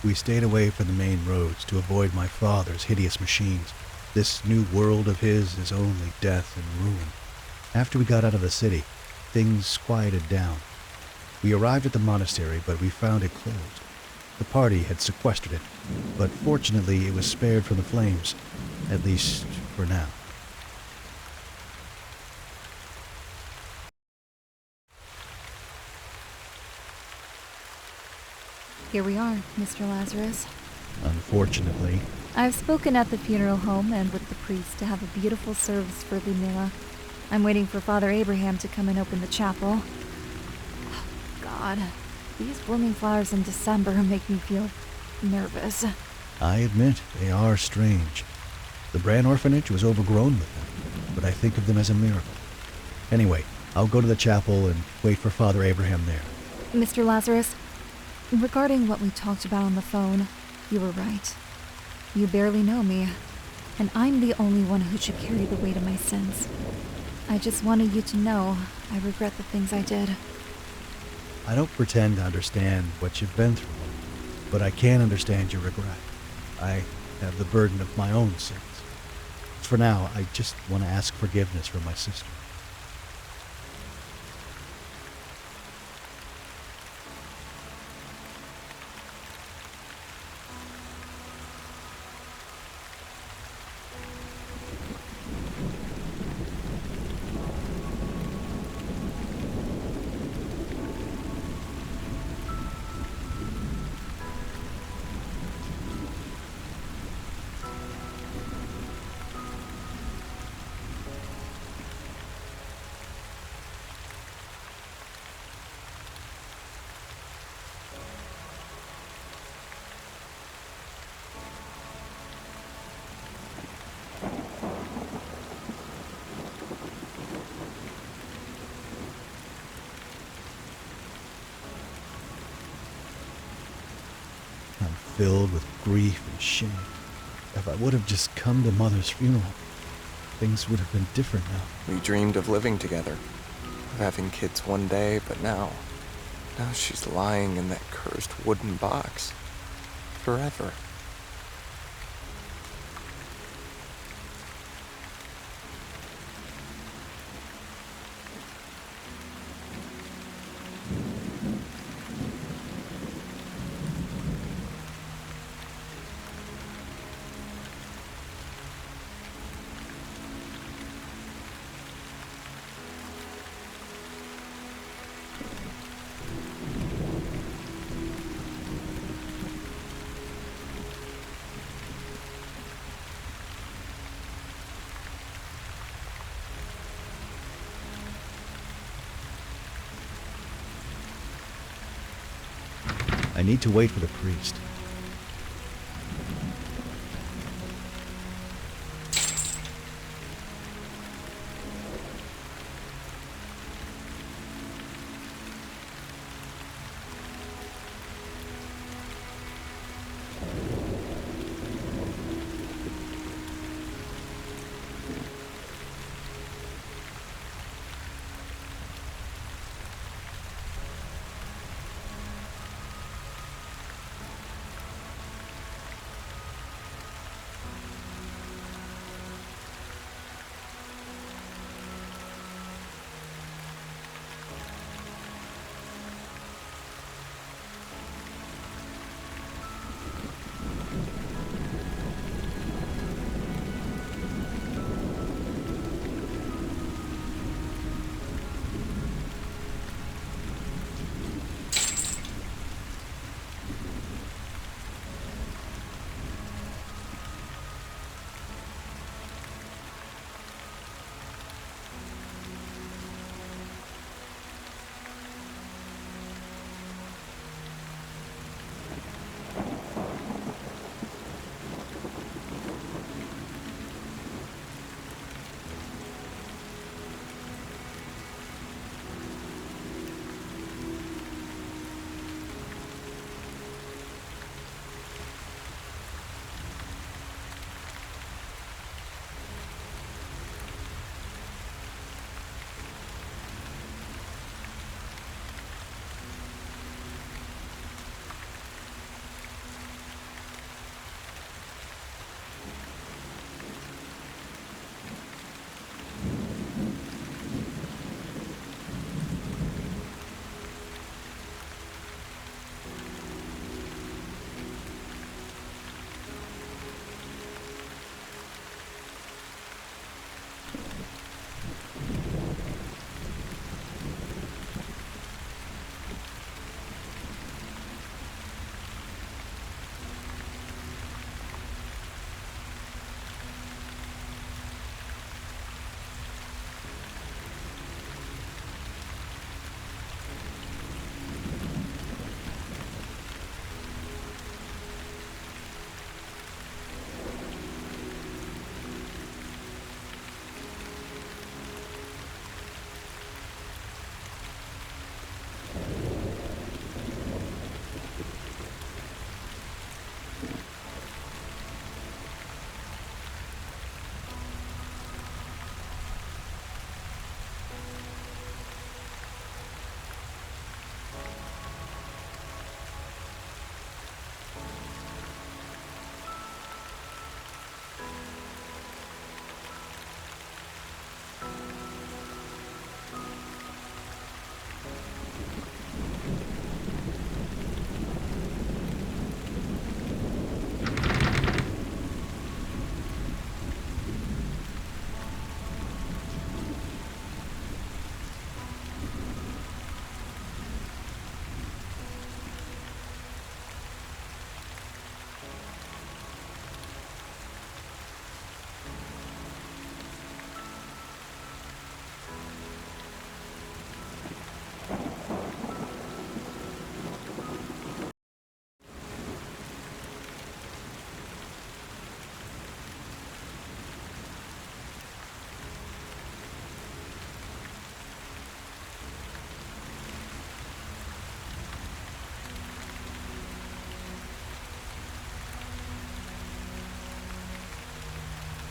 We stayed away from the main roads to avoid my father's hideous machines. This new world of his is only death and ruin. After we got out of the city, things quieted down. We arrived at the monastery, but we found it closed. The party had sequestered it, but fortunately it was spared from the flames, at least for now. Here we are, Mr. Lazarus. Unfortunately, I've spoken at the funeral home and with the priest to have a beautiful service for Lunilla. I'm waiting for Father Abraham to come and open the chapel. Oh, God, these blooming flowers in December make me feel nervous. I admit they are strange. The Bran orphanage was overgrown with them, but I think of them as a miracle. Anyway, I'll go to the chapel and wait for Father Abraham there. Mr. Lazarus, regarding what we talked about on the phone, you were right. You barely know me, and I'm the only one who should carry the weight of my sins. I just wanted you to know I regret the things I did. I don't pretend to understand what you've been through, but I can understand your regret. I have the burden of my own sins. For now, I just want to ask forgiveness from my sister. I'm filled with grief and shame. If I would have just come to Mother's funeral, things would have been different now. We dreamed of living together, of having kids one day, but now she's lying in that cursed wooden box. Forever. I need to wait for the priest.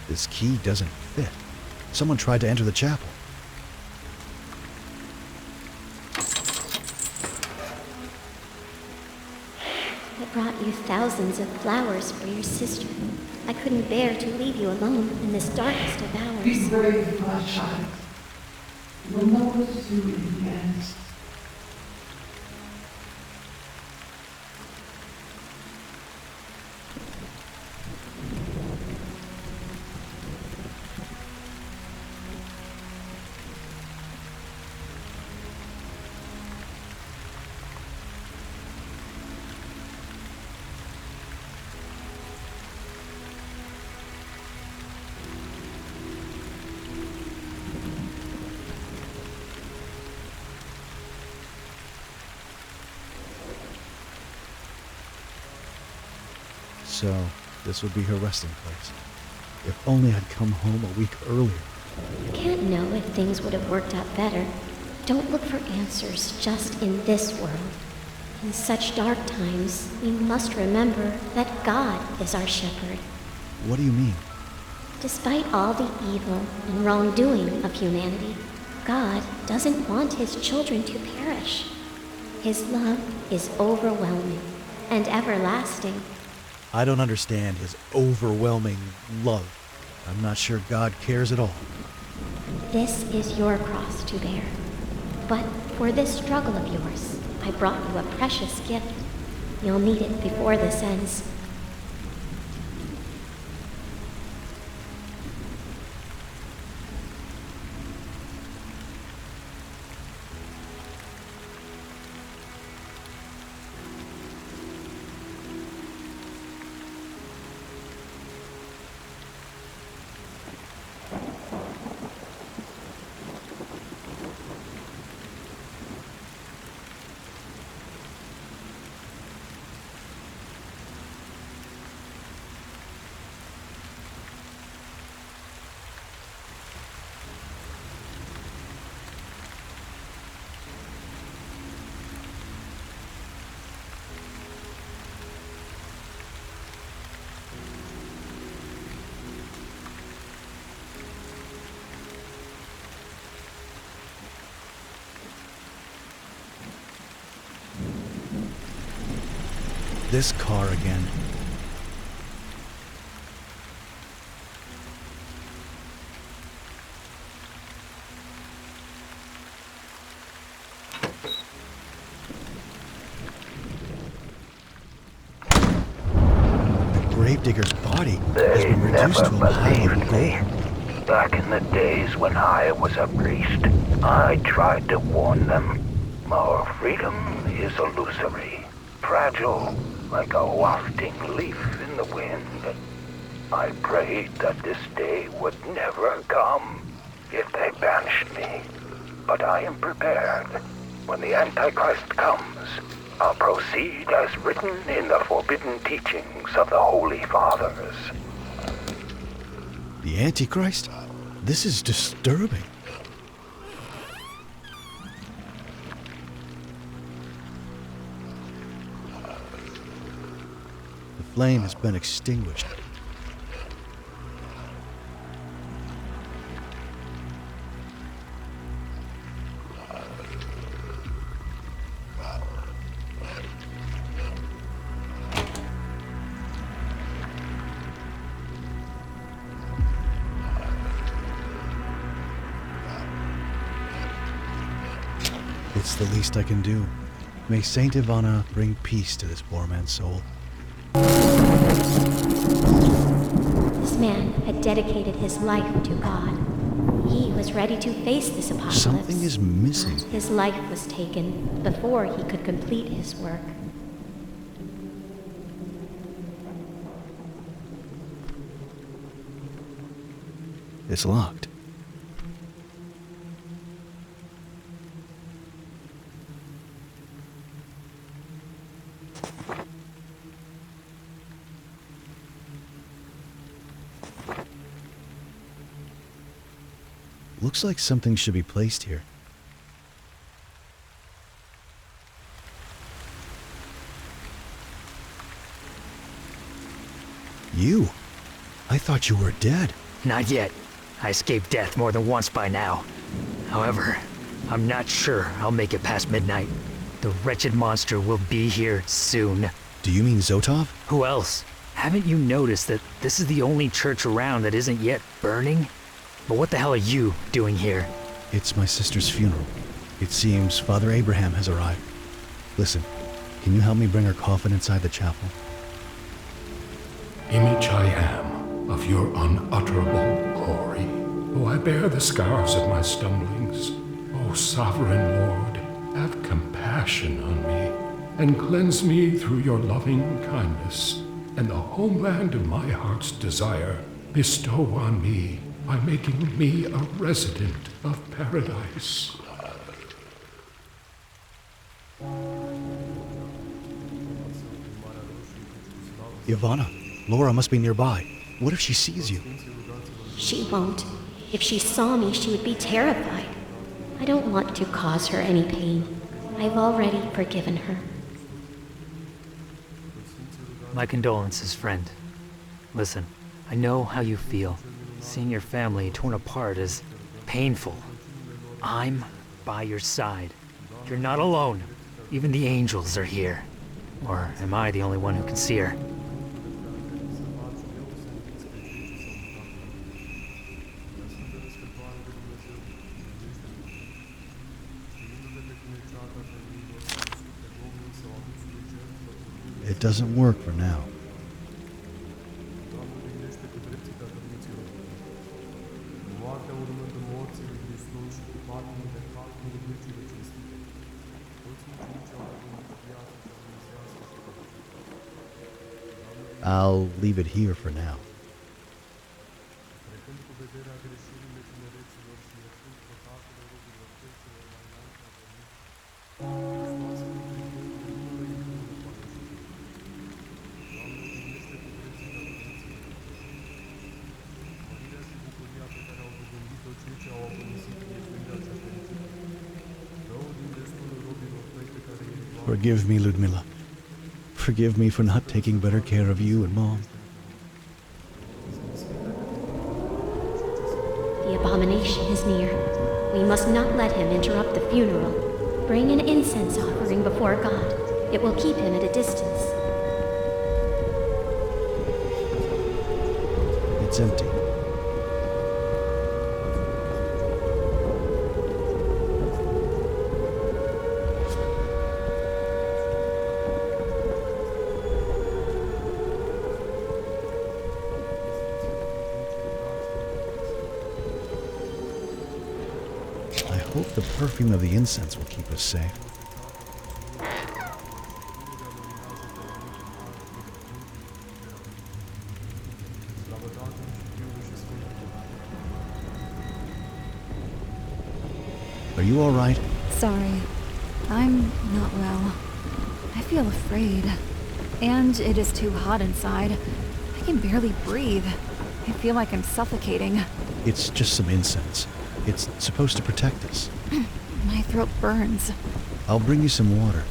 This key doesn't fit. Someone tried to enter the chapel. I brought you thousands of flowers for your sister. I couldn't bear to leave you alone in this darkest of hours. Be brave, my child. You will know what to do in the end. So, this would be her resting place. If only I'd come home a week earlier. You can't know if things would have worked out better. Don't look for answers just in this world. In such dark times, we must remember that God is our shepherd. What do you mean? Despite all the evil and wrongdoing of humanity, God doesn't want his children to perish. His love is overwhelming and everlasting. I don't understand his overwhelming love. I'm not sure God cares at all. This is your cross to bear. But for this struggle of yours, I brought you a precious gift. You'll need it before this ends. This car again. The gravedigger's body has been reduced to a pile of gold. Back in the days when I was a priest, I tried to warn them. Our freedom is illusory, fragile, like a wafting leaf in the wind. I prayed that this day would never come if they banished me. But I am prepared. When the Antichrist comes, I'll proceed as written in the forbidden teachings of the Holy Fathers. The Antichrist? This is disturbing. The flame has been extinguished. It's the least I can do. May Saint Ivana bring peace to this poor man's soul. This man had dedicated his life to God. He was ready to face this apocalypse. Something is missing. His life was taken before he could complete his work. It's locked. Looks like something should be placed here. You? I thought you were dead. Not yet. I escaped death more than once by now. However, I'm not sure I'll make it past midnight. The wretched monster will be here soon. Do you mean Zotov? Who else? Haven't you noticed that this is the only church around that isn't yet burning? But what the hell are you doing here? It's my sister's funeral. It seems Father Abraham has arrived. Listen, can you help me bring her coffin inside the chapel? Image I am of your unutterable glory. Oh, I bear the scars of my stumblings. O sovereign Lord, have compassion on me, and cleanse me through your loving kindness, and the homeland of my heart's desire bestow on me by making me a resident of paradise. Ivana, Laura must be nearby. What if she sees you? She won't. If she saw me, she would be terrified. I don't want to cause her any pain. I've already forgiven her. My condolences, friend. Listen, I know how you feel. Seeing your family torn apart is painful. I'm by your side. You're not alone. Even the angels are here. Or am I the only one who can see her? It doesn't work for now. I'll leave it here for now. Forgive me, Ludmilla. Forgive me for not taking better care of you and Mom. The abomination is near. We must not let him interrupt the funeral. Bring an incense offering before God. It will keep him at a distance. It's empty. I hope the perfume of the incense will keep us safe. Are you all right? Sorry. I'm not well. I feel afraid. And it is too hot inside. I can barely breathe. I feel like I'm suffocating. It's just some incense. It's supposed to protect us. My throat burns. I'll bring you some water.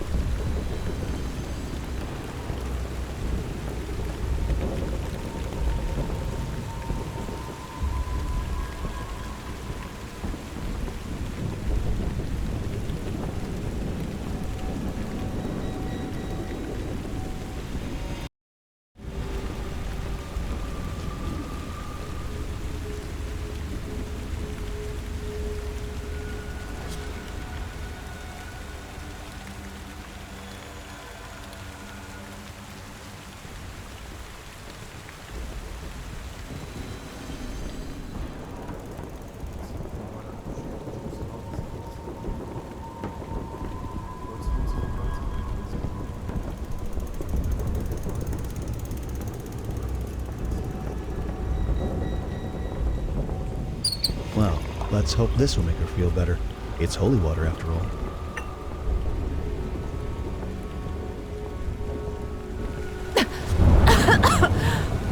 Well, let's hope this will make her feel better. It's holy water after all.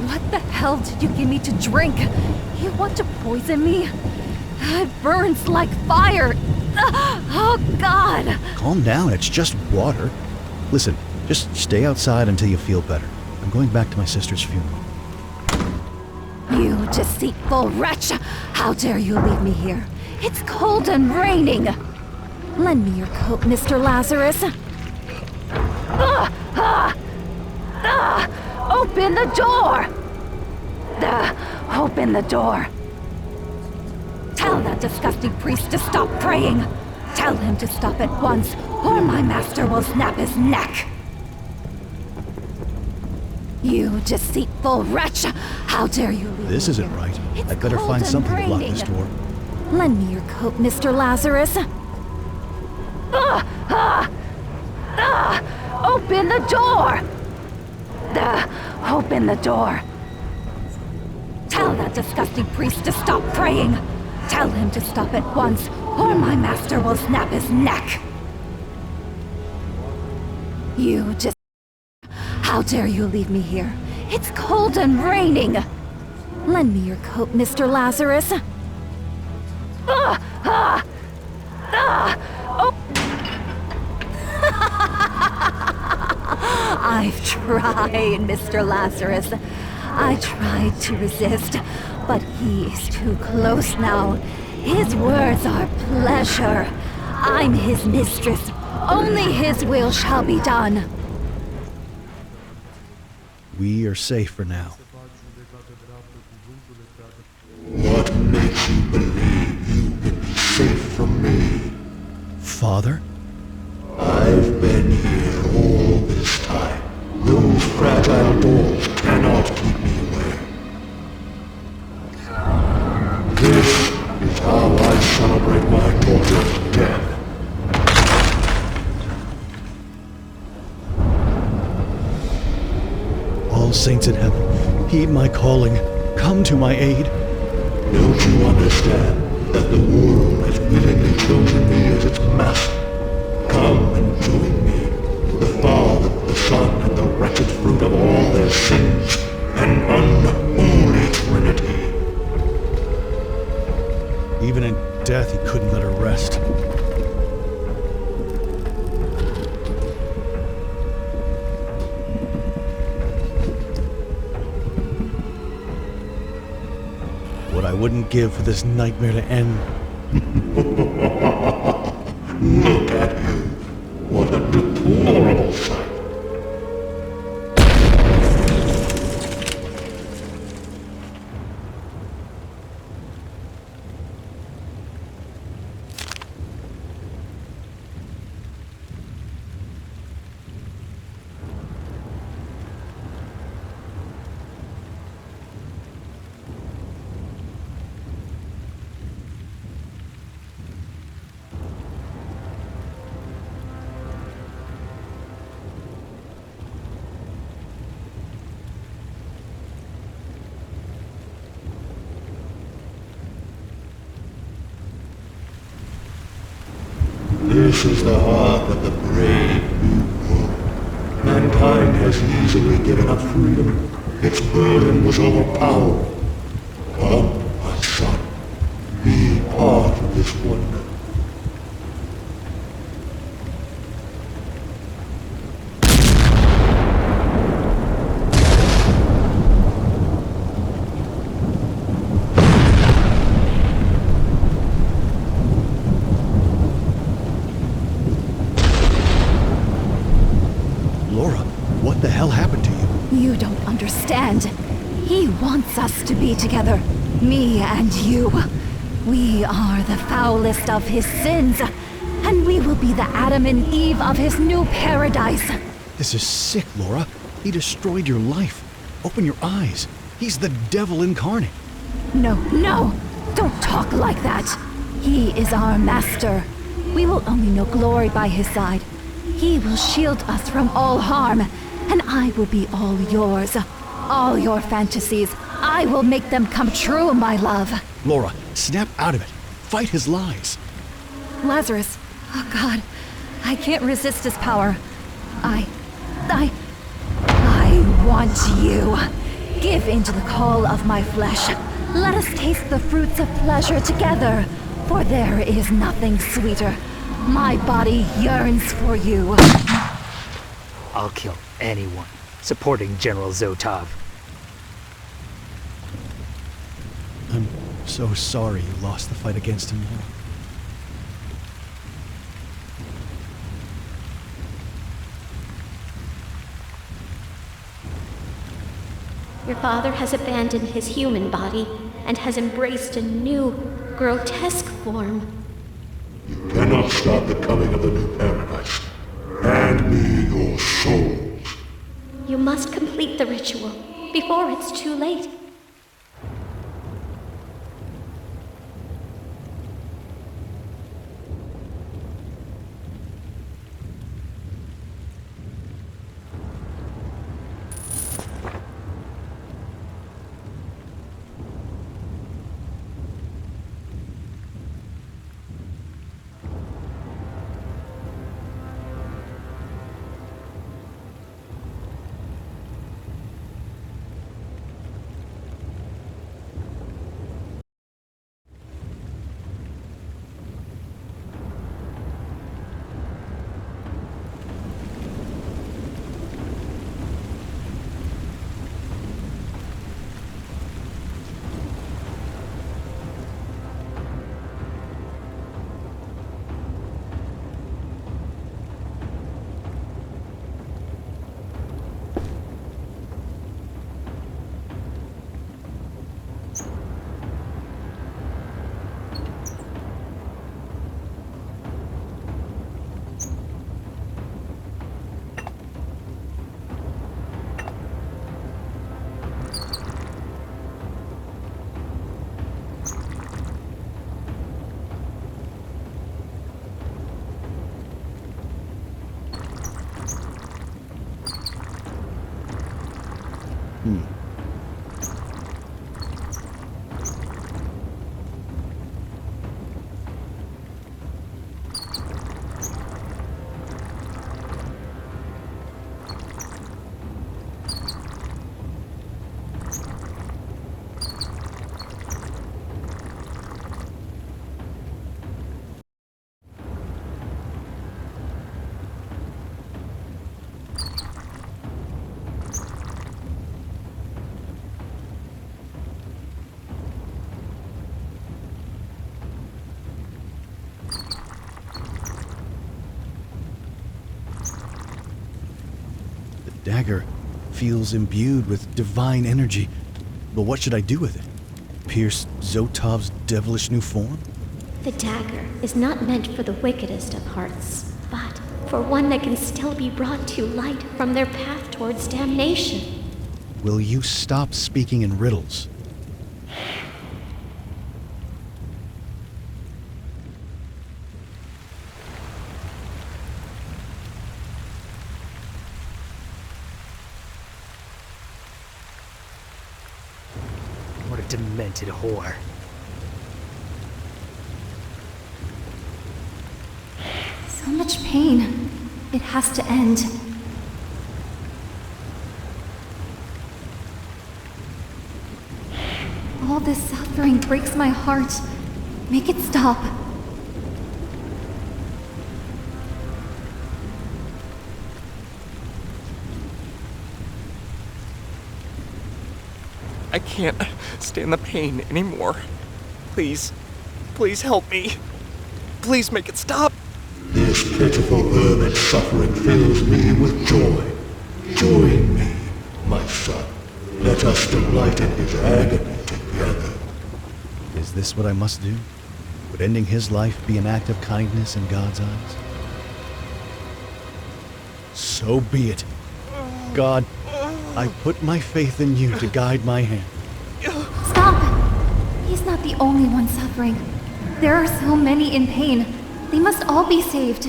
What the hell did you give me to drink? You want to poison me? It burns like fire. Oh, God. Calm down, it's just water. Listen, just stay outside until you feel better. I'm going back to my sister's funeral. You deceitful wretch! How dare you leave me here? It's cold and raining! Lend me your coat, Mr. Lazarus. Open the door! Open the door. Tell that disgusting priest to stop praying. Tell him to stop at once, or my master will snap his neck. You deceitful wretch! How dare you leave This me isn't here? right. It's I'd better cold find and something to block raining. this door. Lend me your coat, Mr. Lazarus. Open the door! Open the door. Tell that disgusting priest to stop praying. Tell him to stop at once, or my master will snap his neck. You just... How dare you leave me here? It's cold and raining. Lend me your coat, Mr. Lazarus. I've tried, Mr. Lazarus. I tried to resist, but he is too close now. His words are pleasure. I'm his mistress. Only his will shall be done. We are safe for now. What makes you believe you will be safe from me? Father? I've been here all this time. Those fragile doors cannot keep me away. This is how I celebrate my daughter's death. All saints in heaven, heed my calling. Come to my aid. Don't you understand that the world has willingly chosen me as its master? Come and join me, the Father, the Son, and the wretched fruit of all their sins, an unholy Trinity. Even in death, he couldn't let her rest. What I wouldn't give for this nightmare to end. Look at you. What a deplorable sight. This is the heart of the brave new world. Mankind has easily given up freedom. Its burden was overpowered. Come, my son. Be part of this wonder. Laura, what the hell happened to you? You don't understand. He wants us to be together. Me and you. We are the foulest of his sins. And we will be the Adam and Eve of his new paradise. This is sick, Laura. He destroyed your life. Open your eyes. He's the devil incarnate. No, no. Don't talk like that. He is our master. We will only know glory by his side. He will shield us from all harm, and I will be all yours. All your fantasies, I will make them come true, my love. Laura, snap out of it. Fight his lies. Lazarus, oh God, I can't resist his power. I want you. Give in to the call of my flesh. Let us taste the fruits of pleasure together, for there is nothing sweeter. My body yearns for you. I'll kill anyone supporting General Zotov. so sorry you lost the fight against him, Laura. Your father has abandoned his human body and has embraced a new, grotesque form. You cannot stop the coming of the new paradise. Hand me your souls. You must complete the ritual before it's too late. Dagger feels imbued with divine energy. But what should I do with it? Pierce Zotov's devilish new form? The dagger is not meant for the wickedest of hearts, but for one that can still be brought to light from their path towards damnation. Will you stop speaking in riddles? What a demented whore. So much pain. It has to end. All this suffering breaks my heart. Make it stop. I can't stand the pain anymore. Please, please help me. Please make it stop. This pitiful hermit's suffering fills me with joy. Join me, my son. Let us delight in his agony together. Is this what I must do? Would ending his life be an act of kindness in God's eyes? So be it. God, I put my faith in you to guide my hand. Stop! He's not the only one suffering. There are so many in pain. They must all be saved.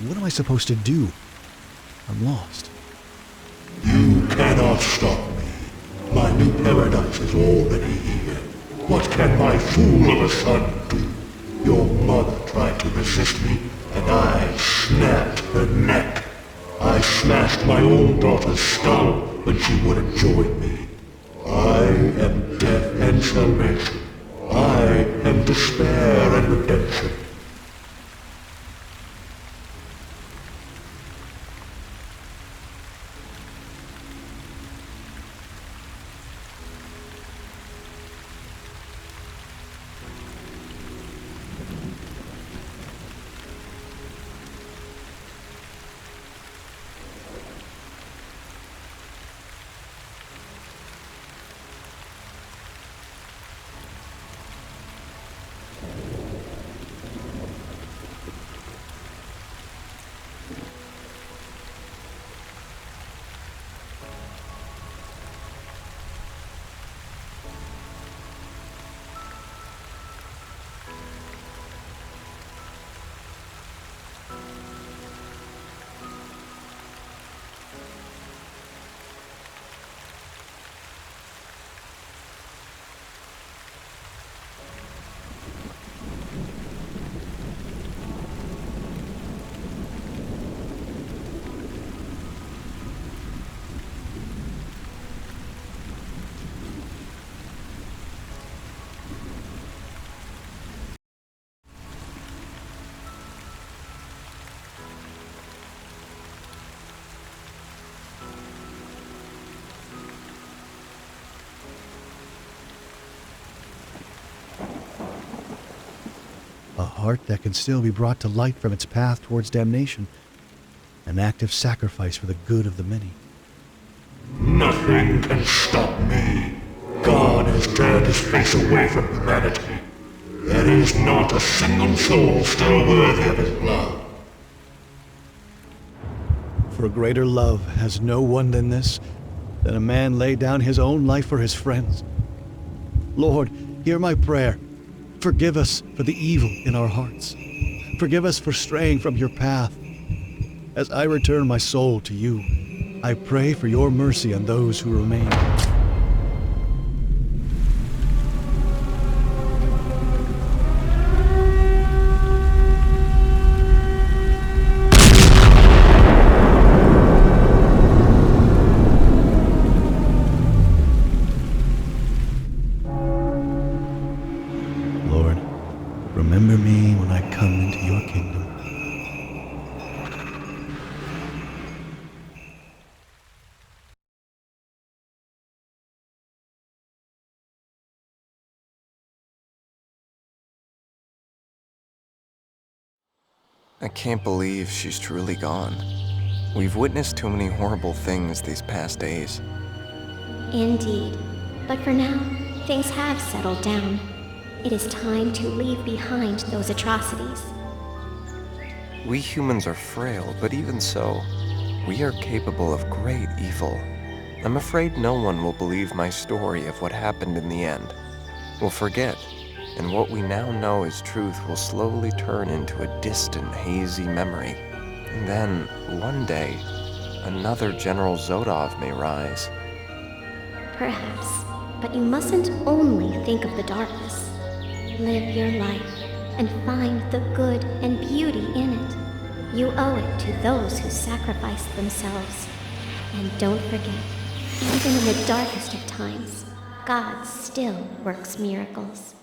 What am I supposed to do? I'm lost. You cannot stop me. My new paradise is already here. What can my fool of a son do? Your mother tried to resist me, and I snapped her neck. I smashed my own daughter's skull when she wouldn't join me. I am death and salvation. I am despair and redemption. A heart that can still be brought to light from its path towards damnation. An active sacrifice for the good of the many. Nothing can stop me. God has turned his face away from humanity. There is not a single soul still worthy of his blood. For greater love has no one than this, that a man lay down his own life for his friends. Lord, hear my prayer. Forgive us for the evil in our hearts. Forgive us for straying from your path. As I return my soul to you, I pray for your mercy on those who remain. Lord, remember me when I come into your kingdom. I can't believe she's truly gone. We've witnessed too many horrible things these past days. Indeed. But for now, things have settled down. It is time to leave behind those atrocities. We humans are frail, but even so, we are capable of great evil. I'm afraid no one will believe my story of what happened in the end. Will forget, and what we now know as truth will slowly turn into a distant, hazy memory. And then, one day, another General Zodov may rise. Perhaps, but you mustn't only think of the darkness. Live your life and find the good and beauty in it. You owe it to those who sacrificed themselves. And don't forget, even in the darkest of times, God still works miracles.